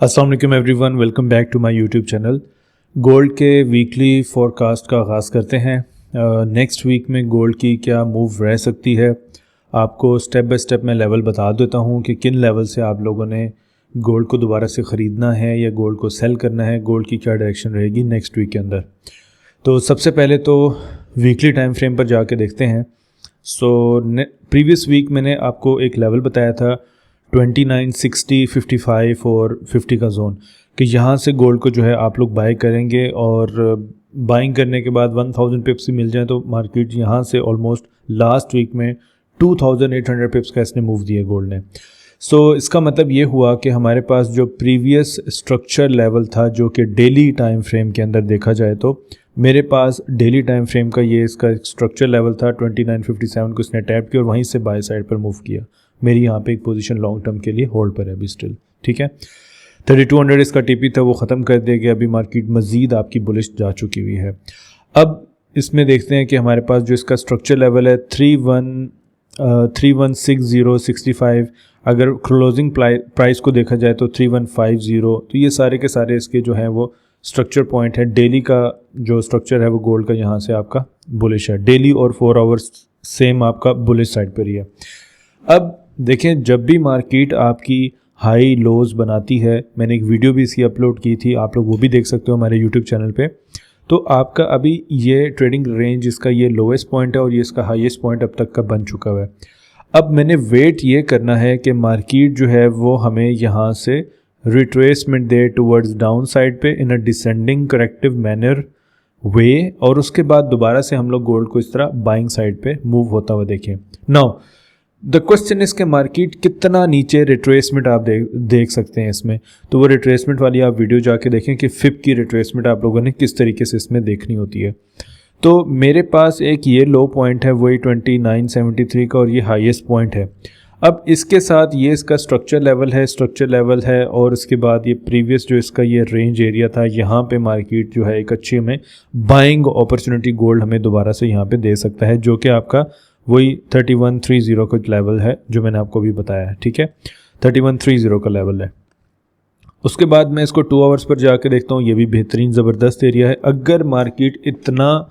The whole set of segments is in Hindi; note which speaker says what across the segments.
Speaker 1: अस्सलाम वालेकुम everyone, welcome back to my YouTube channel. Gold के वीकली फोरकास्ट का आगाज़ करते हैं। नेक्स्ट वीक में गोल्ड की क्या मूव रह सकती है, आपको स्टेप बाय स्टेप मैं लेवल बता देता हूँ कि किन लेवल से आप लोगों ने गोल्ड को दोबारा से ख़रीदना है या गोल्ड को सेल करना है, गोल्ड की क्या डायरेक्शन रहेगी नेक्स्ट वीक के अंदर। तो सबसे पहले तो वीकली टाइम फ्रेम पर जाके देखते हैं। प्रीवियस वीक मैंने आपको एक लेवल बताया था 29, 60, 55 और 50 का जोन, कि यहाँ से गोल्ड को जो है आप लोग बाय करेंगे और बाइंग करने के बाद 1000 पिप्स ही मिल जाए तो मार्केट यहाँ से ऑलमोस्ट लास्ट वीक में 2800 पिप्स का इसने मूव दिया गोल्ड ने। इसका मतलब ये हुआ कि हमारे पास जो प्रीवियस स्ट्रक्चर लेवल था, जो कि डेली टाइम फ्रेम के अंदर देखा जाए तो मेरे पास डेली टाइम फ्रेम का ये इसका स्ट्रक्चर लेवल था 2957 को इसने टैप किया और वहीं से बाय साइड पर मूव किया। मेरी यहाँ पे एक पोजीशन लॉन्ग टर्म के लिए होल्ड पर है अभी स्टिल, ठीक है। 3200 इसका टीपी था, वो ख़त्म कर दिया गया। अभी मार्केट मज़ीद आपकी बुलिश जा चुकी हुई है। अब इसमें देखते हैं कि हमारे पास जो इसका स्ट्रक्चर लेवल है 316065, अगर क्लोजिंग प्राइस को देखा जाए तो 3150। तो ये सारे के सारे इसके जो हैं वो स्ट्रक्चर पॉइंट है। डेली का जो स्ट्रक्चर है वो गोल्ड का यहाँ से आपका बुलिश है, डेली और 4 आवर्स सेम आपका बुलिश साइड पर ही है। अब देखें, जब भी मार्केट आपकी हाई लोज बनाती है, मैंने एक वीडियो भी इसकी अपलोड की थी, आप लोग वो भी देख सकते हो हमारे यूट्यूब चैनल पे। तो आपका अभी ये ट्रेडिंग रेंज, इसका ये लोएस्ट पॉइंट है और ये इसका हाईएस्ट पॉइंट अब तक का बन चुका हुआ है। अब मैंने वेट ये करना है कि मार्केट जो है वो हमें यहाँ से रिट्रेसमेंट दे टुवर्ड्स डाउन साइड पे इन अ डिसेंडिंग करेक्टिव मैनर वे, और उसके बाद दोबारा से हम लोग गोल्ड को इस तरह बाइंग साइड पे मूव होता हुआ देखें। नाउ द क्वेश्चन इज के मार्केट कितना नीचे रिट्रेसमेंट आप देख सकते हैं इसमें। तो वो रिट्रेसमेंट वाली आप वीडियो जाके देखें कि फिप की रिट्रेसमेंट आप लोगों ने किस तरीके से इसमें देखनी होती है। तो मेरे पास एक ये लो पॉइंट है वही 2973 का और ये हाईएस्ट पॉइंट है। अब इसके साथ ये इसका स्ट्रक्चर लेवल है और उसके बाद ये प्रीवियस जो इसका ये रेंज एरिया था, यहाँ पे मार्केट जो है एक अच्छी हमें बाइंग अपॉर्चुनिटी गोल्ड हमें दोबारा से यहाँ पे दे सकता है, जो कि आपका वही 3130 का लेवल है जो मैंने आपको भी बताया है, ठीक है। 3130 का लेवल है। उसके बाद मैं इसको 2 आवर्स पर जाकर देखता हूँ, ये भी बेहतरीन ज़बरदस्त एरिया है। अगर मार्केट इतना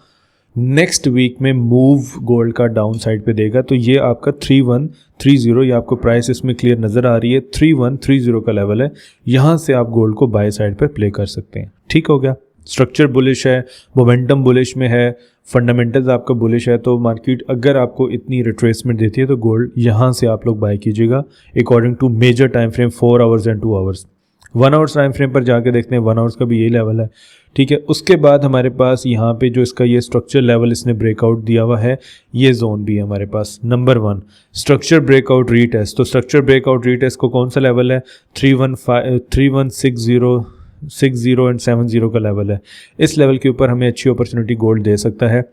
Speaker 1: नेक्स्ट वीक में मूव गोल्ड का डाउन साइड पे देगा तो ये आपका 3130, ये आपको प्राइस इसमें क्लियर नज़र आ रही है, 3130 का लेवल है। यहाँ से आप गोल्ड को बाय साइड पर प्ले कर सकते हैं, ठीक हो गया। स्ट्रक्चर बुलिश है, मोमेंटम बुलिश में है, फंडामेंटल्स आपका बुलिश है। तो मार्केट अगर आपको इतनी रिट्रेसमेंट देती है तो गोल्ड यहाँ से आप लोग बाय कीजिएगा according to major time frame 4 hours and 2 hours. 1 hours time frame पर जाके देखते हैं, 1 आवर्स का भी यही लेवल है, ठीक है। उसके बाद हमारे पास यहाँ पे जो इसका ये स्ट्रक्चर लेवल इसने ब्रेकआउट दिया हुआ है, ये जोन भी है हमारे पास। Number 1 structure breakout retest. तो स्ट्रक्चर ब्रेकआउट रीटेस्ट को कौन सा लेवल है? 3160 एंड 70 का लेवल है। इस लेवल के ऊपर हमें अच्छी अपॉर्चुनिटी गोल्ड दे सकता है।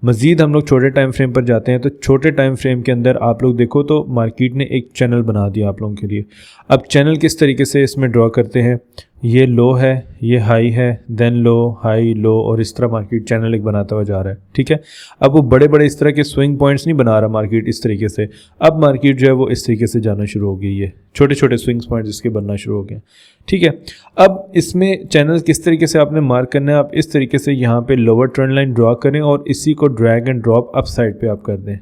Speaker 1: मज़ीद हम लोग छोटे टाइम फ्रेम पर जाते हैं तो छोटे टाइम फ्रेम के अंदर आप लोग देखो तो मार्केट ने एक चैनल बना दिया आप लोगों के लिए। अब चैनल किस तरीके से इसमें ड्रॉ करते हैं, ये लो है, ये हाई है, देन लो, हाई, लो, और इस तरह मार्केट चैनल एक बनाता हुआ जा रहा है, ठीक है। अब वो बड़े बड़े इस तरह के स्विंग पॉइंट्स नहीं बना रहा मार्केट इस तरीके से। अब मार्केट जो है वो इस तरीके से जाना शुरू हो गई है, छोटे छोटे स्विंग पॉइंट्स इसके बनना शुरू हो गए, ठीक है। अब इसमें चैनल किस तरीके से आपने मार्क करना है, आप इस तरीके से यहाँ पे लोअर ट्रेंड लाइन ड्रॉ करें और इसी को drag and drop up side पे आप कर दें,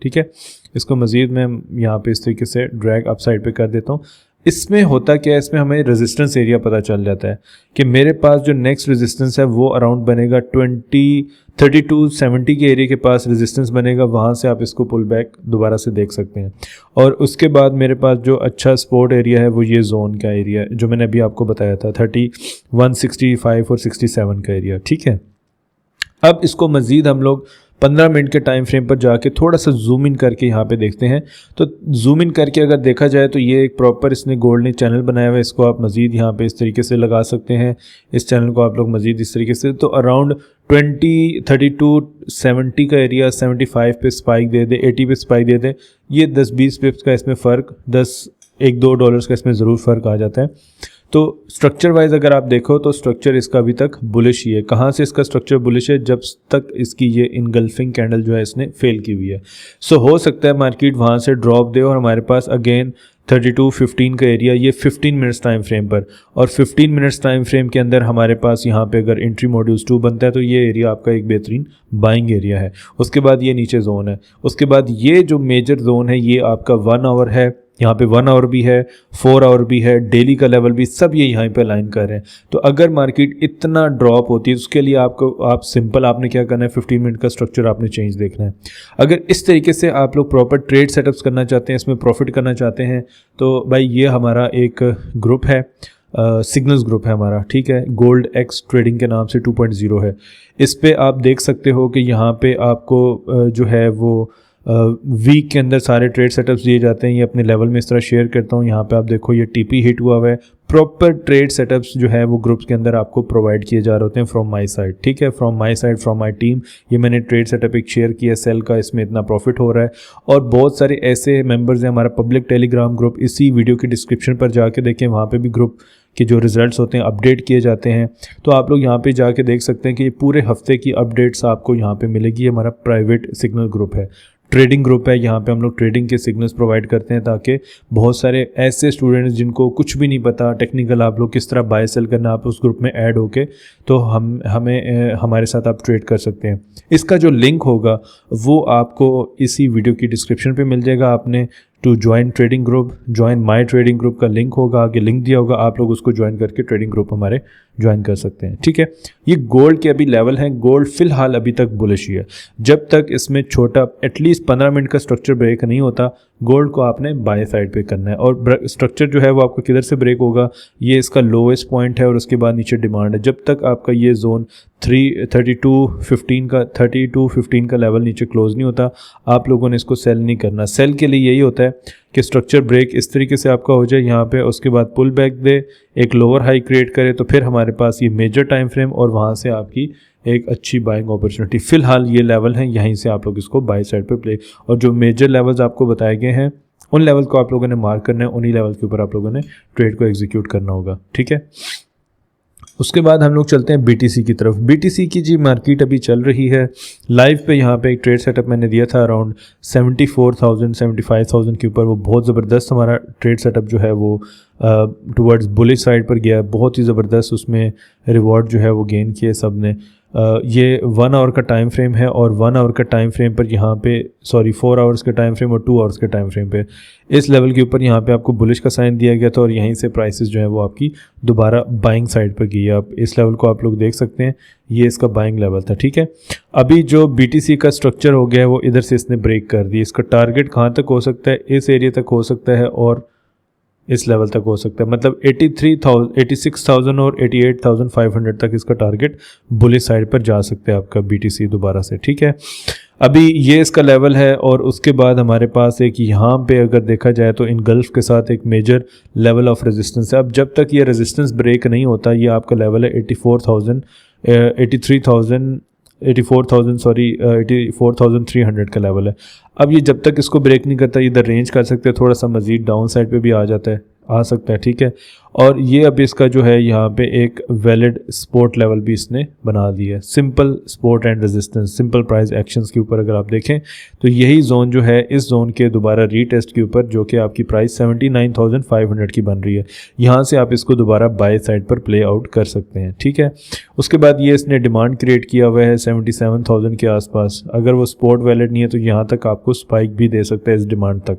Speaker 1: ठीक है। इसको मज़ीद मैं यहाँ पे इस तरीके से ड्रैग अप साइड पे कर देता हूँ। इसमें होता क्या है, इसमें हमें रेजिस्टेंस एरिया पता चल जाता है कि मेरे पास जो नेक्स्ट रेजिस्टेंस है वो अराउंड बनेगा 3270 के एरिया के पास रेजिस्टेंस बनेगा। वहाँ से आप इसको पुल बैक दोबारा से देख सकते हैं। और उसके बाद मेरे पास जो अच्छा सपोर्ट एरिया है वो ये जोन का एरिया है जो मैंने अभी आपको बताया था, 3165 और 67 का एरिया, ठीक है। अब इसको मज़ीद हम लोग 15 मिनट के टाइम फ्रेम पर जाके थोड़ा सा जूम इन करके यहाँ पे देखते हैं। तो जूम इन करके अगर देखा जाए तो ये एक प्रॉपर इसने गोल्ड ने चैनल बनाया हुआ है। इसको आप मज़ीद यहाँ पे इस तरीके से लगा सकते हैं, इस चैनल को आप लोग मज़ीद इस तरीके से। तो अराउंड 3270 का एरिया 75 पे स्पाइक दे दे, 80 पे स्पाइक दे दे, ये 10-20 पिप्स का इसमें फ़र्क, 10-1-2 डॉलर्स का इसमें ज़रूर फ़र्क आ जाता है। तो स्ट्रक्चर वाइज अगर आप देखो तो स्ट्रक्चर इसका अभी तक बुलिश ही है। कहाँ से इसका स्ट्रक्चर बुलिश है? जब तक इसकी ये इनगल्फिंग कैंडल जो है इसने फेल की हुई है। सो हो सकता है मार्केट वहाँ से ड्रॉप दे और हमारे पास अगेन 32-15 का एरिया, ये 15 मिनट्स टाइम फ्रेम पर, और 15 मिनट्स टाइम फ्रेम के अंदर हमारे पास यहाँ पे अगर एंट्री मॉड्यूल्स 2 बनता है तो ये एरिया आपका एक बेहतरीन बाइंग एरिया है। उसके बाद ये नीचे जोन है, उसके बाद ये जो मेजर जोन है ये आपका 1 आवर है, यहाँ पे 1 आवर भी है, 4 आवर भी है, डेली का लेवल भी, सब ये यहाँ पे अलाइन कर रहे हैं। तो अगर मार्केट इतना ड्रॉप होती है तो उसके लिए आप सिंपल आपने क्या करना है, 15 मिनट का स्ट्रक्चर आपने चेंज देखना है। अगर इस तरीके से आप लोग प्रॉपर ट्रेड सेटअप्स करना चाहते हैं, इसमें प्रॉफिट करना चाहते हैं, तो भाई ये हमारा एक ग्रुप है, सिग्नल्स ग्रुप है हमारा, ठीक है, गोल्ड एक्स ट्रेडिंग के नाम से 2.0 है। इस पे आप देख सकते हो कि यहाँ पे आपको जो है वो वीक के अंदर सारे ट्रेड सेटअप्स दिए जाते हैं। ये अपने लेवल में इस तरह शेयर करता हूँ। यहाँ पे आप देखो ये टीपी हिट हुआ हुआ है। प्रॉपर ट्रेड सेटअप्स जो है वो ग्रुप्स के अंदर आपको प्रोवाइड किए जा रहे होते हैं फ्रॉम माय साइड, ठीक है, from my side, from my team. ये मैंने ट्रेड सेटअप एक शेयर किया सेल का, इसमें इतना प्रॉफिट हो रहा है। और बहुत सारे ऐसे मेंबर्स हैं, हमारा पब्लिक टेलीग्राम ग्रुप, इसी वीडियो की डिस्क्रिप्शन पर जाके देखें, वहाँ पे भी ग्रुप के जो रिजल्ट्स होते हैं अपडेट किए जाते हैं। तो आप लोग यहाँ पे जाके देख सकते हैं कि ये पूरे हफ्ते की अपडेट्स आपको यहाँ पे मिलेगी। ये हमारा प्राइवेट सिग्नल ग्रुप है, ट्रेडिंग ग्रुप है। यहाँ पे हम लोग ट्रेडिंग के सिग्नल्स प्रोवाइड करते हैं ताकि बहुत सारे ऐसे स्टूडेंट्स जिनको कुछ भी नहीं पता टेक्निकल, आप लोग किस तरह बाय सेल करना, आप उस ग्रुप में ऐड होके तो हमारे साथ आप ट्रेड कर सकते हैं। इसका जो लिंक होगा वो आपको इसी वीडियो की डिस्क्रिप्शन पे मिल जाएगा। आपने to join trading group, join my trading group का लिंक होगा, आगे लिंक दिया होगा, आप लोग उसको ज्वाइन करके ट्रेडिंग ग्रुप हमारे ज्वाइन कर सकते हैं, ठीक है। ये गोल्ड के अभी लेवल हैं, गोल्ड फिलहाल अभी तक बुलिश ही है। जब तक इसमें छोटा एटलीस्ट 15 मिनट का स्ट्रक्चर ब्रेक नहीं होता, गोल्ड को आपने बाय साइड पे करना है। और स्ट्रक्चर जो है वो आपको किधर से ब्रेक होगा, ये इसका लोवेस्ट पॉइंट है और उसके बाद नीचे डिमांड है। जब तक आपका ये जोन 32-15 का लेवल नीचे क्लोज नहीं होता, आप लोगों ने इसको सेल नहीं करना। सेल के लिए यही होता है कि स्ट्रक्चर ब्रेक इस तरीके से आपका हो जाए यहाँ पे, उसके बाद पुल बैक दे, एक लोअर हाई क्रिएट करे, तो फिर हमारे पास ये मेजर टाइम फ्रेम और वहाँ से आपकी एक अच्छी बाइंग अपॉर्चुनिटी। फिलहाल ये लेवल हैं, यहीं से आप लोग इसको बाय साइड पे प्ले, और जो मेजर लेवल्स आपको बताए गए हैं उन लेवल को आप लोगों ने मार्क करना है, उन्हीं लेवल के ऊपर आप लोगों ने ट्रेड को एग्जीक्यूट करना होगा, ठीक है। उसके बाद हम लोग चलते हैं BTC की तरफ। BTC की जी मार्केट अभी चल रही है लाइव पे। यहाँ पे एक ट्रेड सेटअप मैंने दिया था अराउंड 74,000-75,000 के ऊपर। वो बहुत ज़बरदस्त हमारा ट्रेड सेटअप जो है वो टुवर्ड्स बुलिश साइड पर गया, बहुत ही ज़बरदस्त उसमें रिवॉर्ड जो है वो गेन किए सब ने। ये 1 आवर का टाइम फ्रेम है और 1 आवर का टाइम फ्रेम पर यहाँ पे 4 आवर्स का टाइम फ्रेम और 2 आवर्स के टाइम फ्रेम पे इस लेवल के ऊपर यहाँ पे आपको बुलिश का साइन दिया गया था और यहीं से प्राइसेस जो है वो आपकी दोबारा बाइंग साइड पर गई है। आप इस लेवल को आप लोग देख सकते हैं, ये इसका बाइंग लेवल था, ठीक है। अभी जो BTC का स्ट्रक्चर हो गया है वो इधर से इसने ब्रेक कर दी। इसका टारगेट कहाँ तक हो सकता है, इस एरिया तक हो सकता है और इस लेवल तक हो सकता है, मतलब 86,000 और 88,500 तक इसका टारगेट बुलिश साइड पर जा सकते हैं आपका BTC दोबारा से, ठीक है। अभी ये इसका लेवल है और उसके बाद हमारे पास एक यहाँ पे अगर देखा जाए तो इन गल्फ के साथ एक मेजर लेवल ऑफ रेजिस्टेंस है। अब जब तक ये रेजिस्टेंस ब्रेक नहीं होता, ये आपका लेवल है 84,300 का लेवल है। अब ये जब तक इसको ब्रेक नहीं करता, इधर रेंज कर सकते हैं, थोड़ा सा मजीद डाउन साइड पे भी आ सकता है, ठीक है। और ये अब इसका जो है यहाँ पे एक वैलिड सपोर्ट लेवल भी इसने बना दिया है। Simple support and resistance, simple price actions के ऊपर अगर आप देखें तो यही जोन जो है, इस जोन के दोबारा रीटेस्ट के ऊपर जो कि आपकी प्राइस 79,500 की बन रही है, यहाँ से आप इसको दोबारा बाय साइड पर प्ले आउट कर सकते हैं, ठीक है। उसके बाद ये इसने डिमांड क्रिएट किया हुआ है 77,000 के आसपास। अगर वो सपोर्ट वैलिड नहीं है तो यहाँ तक आपको स्पाइक भी दे सकता है इस डिमांड तक,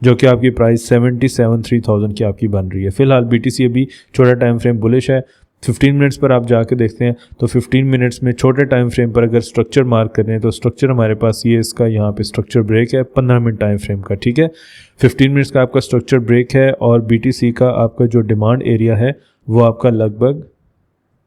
Speaker 1: जो कि आपकी प्राइस 77,300 की आपकी बन रही है। फिलहाल BTC अभी छोटा टाइम फ्रेम बुलिश है। 15 मिनट्स पर आप जाके देखते हैं तो 15 मिनट्स में छोटे टाइम फ्रेम पर अगर स्ट्रक्चर मार्क कर रहे हैं तो स्ट्रक्चर हमारे पास ये इसका यहाँ पे स्ट्रक्चर ब्रेक है 15 मिनट टाइम फ्रेम का, ठीक है। 15 मिनट्स का आपका स्ट्रक्चर ब्रेक है और BTC का आपका जो डिमांड एरिया है वो आपका लगभग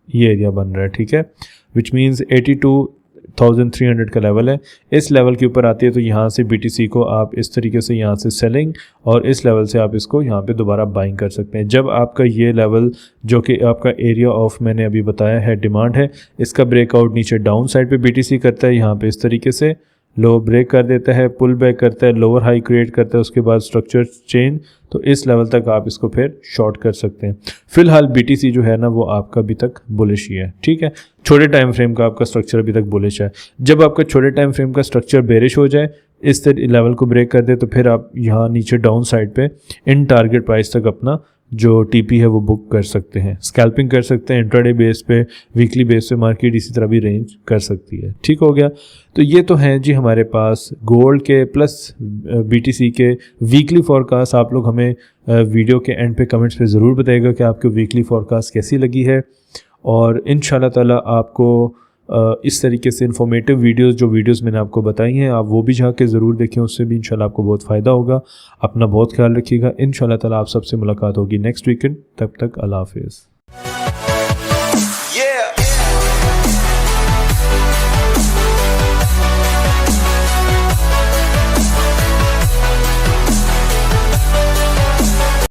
Speaker 1: ये एरिया बन रहा है, ठीक है, विच मीन्स 82,300 का लेवल है। इस लेवल के ऊपर आती है तो यहाँ से BTC को आप इस तरीके से यहाँ से सेलिंग और इस लेवल से आप इसको यहाँ पे दोबारा बाइंग कर सकते हैं। जब आपका ये लेवल जो कि आपका एरिया ऑफ मैंने अभी बताया है डिमांड है, इसका ब्रेकआउट नीचे डाउन साइड पे BTC करता है यहाँ पे इस तरीके से लो ब्रेक कर देता है, पुल बैक करता है, लोअर हाई क्रिएट करता है, उसके बाद स्ट्रक्चर चेंज, तो इस लेवल तक आप इसको फिर शॉर्ट कर सकते हैं। फिलहाल BTC जो है ना वो आपका अभी तक बुलिश ही है, ठीक है। छोटे टाइम फ्रेम का आपका स्ट्रक्चर अभी तक बुलिश है। जब आपका छोटे टाइम फ्रेम का स्ट्रक्चर बेरिश हो जाए, इस लेवल को ब्रेक कर दे, तो फिर आप यहाँ नीचे डाउन साइड पे इन टारगेट प्राइस तक अपना जो TP है वो बुक कर सकते हैं, स्कैल्पिंग कर सकते हैं इंट्राडे बेस पे, वीकली बेस पे मार्केट इसी तरह भी रेंज कर सकती है। ठीक हो गया। तो ये तो हैं जी हमारे पास गोल्ड के प्लस BTC के वीकली फॉरकास्ट। आप लोग हमें वीडियो के एंड पे कमेंट्स पे ज़रूर बताइएगा कि आपको वीकली फॉरकास्ट कैसी लगी है, और इंशाल्लाह ताला आपको इस तरीके से इन्फॉर्मेटिव वीडियोस, जो वीडियोस मैंने आपको बताई हैं, आप वो भी जाके ज़रूर देखें, उससे भी इंशाल्लाह आपको बहुत फ़ायदा होगा। अपना बहुत ख्याल रखिएगा। इंशाल्लाह ताला आप सबसे मुलाकात होगी नेक्स्ट वीकेंड। तब तक अल्लाह हाफ़िज़।